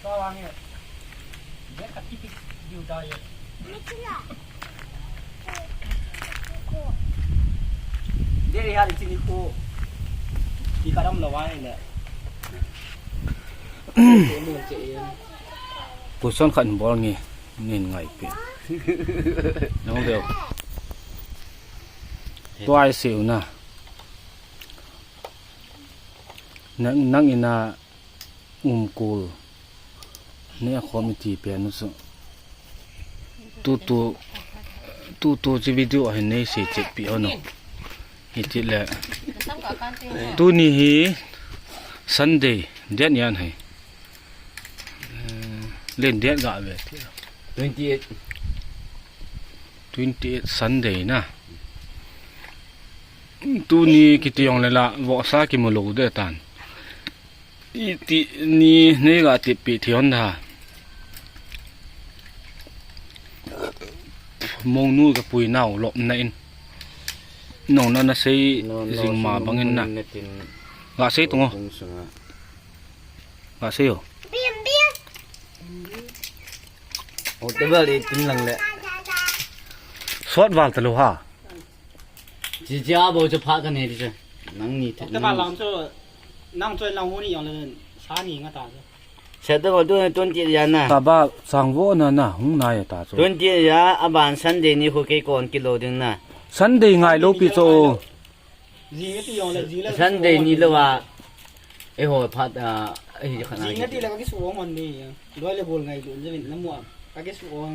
ก็ว่าเนี่ยเด็กกับที่อยู่ได้ไม่เชื่อเดี๋ยวฮะจริงๆกูที่กระดมระวังเนี่ยกูซ่อนขันบอลงี้เงินไงเปลี่ยนน้องเดียวตัวไอ้สิวนะนังอินากูลเนี่ยคอมมิตี้เปลี่ยนนุสุตูจีวิดีโอเห็นในสิจิตปีอ๋อเนาะฮิจิแหละตูนี่ฮีซันเดย์เดือนยันให้เล่นเดือนกะเวท28 Sunday นะตูนี่กิตยองเลยละวอกซากิโมโลเดตันอีตินี่นี่กะติปีที่ฮอนดามองนู่กับปุยเน่าหลบในน้องนั่นน่ะใช้สิ่งมาบางเงินน่ะกะใช้ตรงอ๋อกะใช้อ๋อโอ้ตัวเบลตินหลังเลยสวดวาลตะโลฮะจีจ้าบอกจะพากันเนี่ยดิจ้ะนั่งนี่แต่บ้านเราจะนั่งจนเราหัวนี่อย่างเลยช้านี่ก็ตาจ้ะเสร็จแล้วตัว20 ยันนะตาบ้าสังโวนั่นน่ะหงนายตาโซ20 ยันอาบานซันเดย์นี่คุยก่อนกิโลนึงนะซันเดย์ไงโลปิโซจีก็ที่อย่างเลยจีเลยซันเดย์นี่ละว่าเอ้โหพัดไอ้ขนาดจีก็ที่แล้วก็ที่สูงมันนี่ด้วยเลยบอลไงดูจะเป็นน้ำมันก็ที่สูง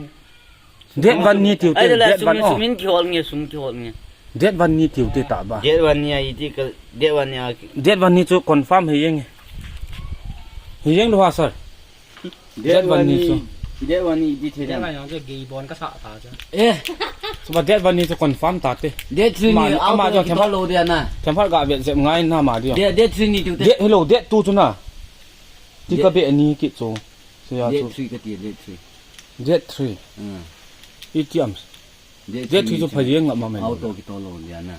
เด็ดวันนี้ติวเตเด็ดวันสุมินขี้หอลเงี้ยสุมินขี้หอลเงี้ยเด็ดวันนี้ติวเตตาบ้าเด็ดวันนี้อีที่ก็เด็ดวันนี้จะคอนเฟิร์มให้ยังดูว่าสิเด็ดวันนี้ดีที่เด็ดวันนี้จะกีบอลก็สะตาจ้ะสมบัติเด็ดวันนี้จะคอนเฟิร์มตาเตเด็ดที่นี่เอามาจากพะโลเดียนะฉันพัดกับเบ็ดเจ็บง่ายหน้ามาเดียวเด็ดที่นี่ติวเตเด็ดฮัลโหลเด็ดตู้จุน่ะที่ก็เบ็ดนี้กิจโจเสียจุเด็ดที่ก็ตีเด็ดที่เด็ดที่อีทีเอ็มเด็ดที่จะพยายามมาเอาตัวกี่ตัวโลเดียนะ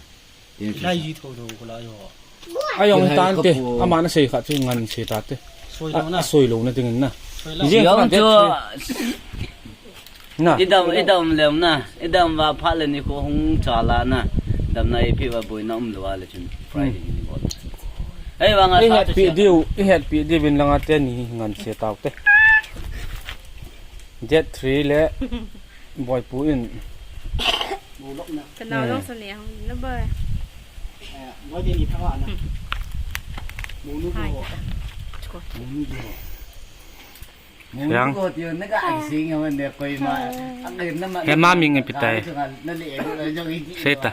ได้ยีทูดูก็แล้วอยู่ไอ้ยองตานเตอามานะเสียขัดจึงงันเสียตาเตสวยลงนะจึงนะยังจะน่ะอีดำเร็วนะอีดำว่าพัดเลยนี่ก็คงจาลานะดำนายพี่ว่าบุยน้ำลัวเลยจน Friday นี่บอกเฮ้ยว่าไงเฮ็ดปีเดียวเป็นลังอาเตนี่งันเสียตาเตเจ็ด3และบอยปูอินกันเราลงเสน่ห์ของระเบิดว่าจะมีภาวะนะมูนูโบยังเฮมามิงปิตายเซตา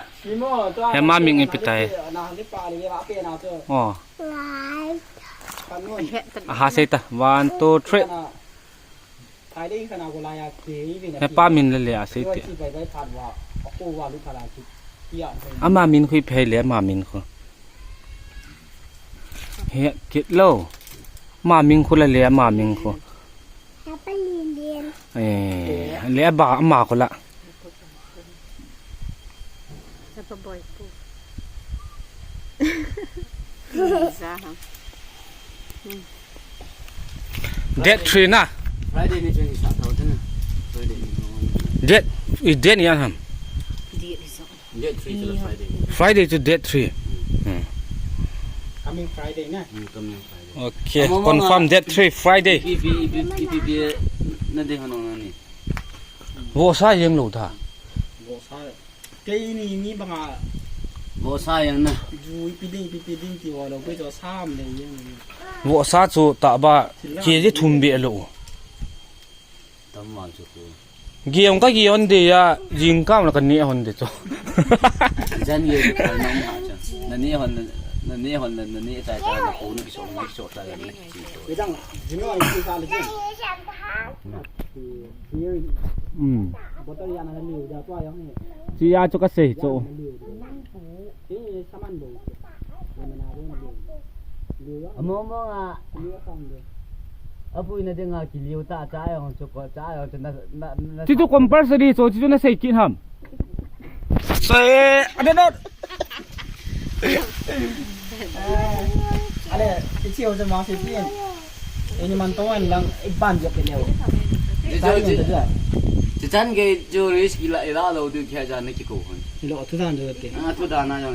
เฮมามิงปิตายอ๋อฮาเซตา1 2 3เฮปามินเลยอะเซตอามามินคุยเพลเลยมามินคุเฮกิโลมามิงคุเลยมามิงคุเลี้ยบ่ามาคนละจะไปบ่อยปูเด็ดทรีนะเด็ดยังทำFriday to date 3 coming Friday นะ Okay confirm date 3 Friday นั่นเด็กน้องนี่วัวซ่ายังหลุดท่าวัวซ่าเกย์นี่บางอ่ะวัวซ่ายังนะจูปีดิ้งที่ว่าเราไปจะซ้ำเลยยังวัวซ่าจูตาบ้าเกี่ยที่ทุ่มเบี้ยลูตั้มมาจูเกี่ยงก็เกี่ยงเดียยิงก้ามแล้วกันเนี่ยคนเดียวจ้ะจันเยี่ยมน้องหาจังนั่นนี่ใจเราปูนึกชมใจกันนี่ไม่ต้องจิโน่อีกการเลยบทเรียนอะไรอยู่จะตัวยังนี่จีอาจุกเสยโจมองอ่ะapu ina denga kiliu ta cha yang choko cha yang chana ti tu compulsory so ti tu na sei kin ham sei ada no ale ti chiu je ma sei bien ini mantuan lang iban je peleu. Chỉ chắn cái chỗ đấy là là lâu được kia ra nó chỉ cổ hơn. Lo tu dan je te. À, tôi đã nói rồi.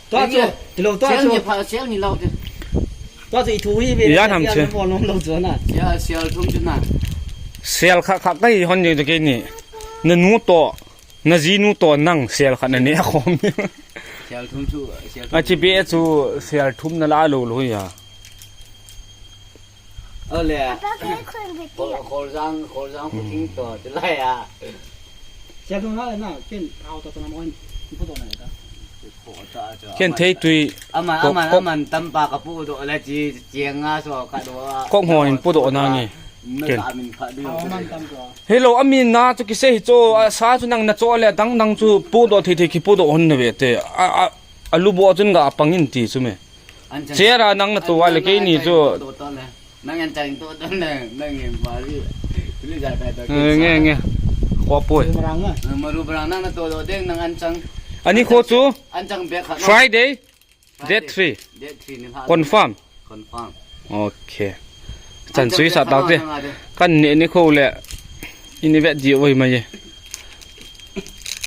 To cho, lo to Xem cho. như phải xem như lâu chứ. To ji thu hi be. Ya nam che. Bo long lo zo na. Xem thông chứ nào. sel kha kha kai hon ye ke ni na nu to na ji nu to nang sel kha na ne khom ni Xem thông chú. a chi be chu sel thum na la lo lo ya Lẹ. Khổ răng không听to thế này à. Ja tu na na ken au to na mo ni pu to na ta. Khổ ta cho. ken thei tui Aman tâm ba cái phụ độ là chỉ chiang á so cái đó. kok hoin pu do na ni Ken. Mình phải đi. Au man tam to. hello amin na chu ki se cho sa chu nang na cho le dang dang chu pu do thei thei ki pu do on ne ve te a alu bo chun ga pangin ti chu me che ra nang na to wa le ke ni chu nang anh chàng tôi đó này nang em vào đi ra cái đó nghe kho poi Marang na. mà ru berang nang tôi đó đen nang anh chàng ani kho chu anh chàng bé khát Friday date 3 date 3 ni confirm okay chan sui sa daw te kan ne ni kho le ini vet ji oi ma ye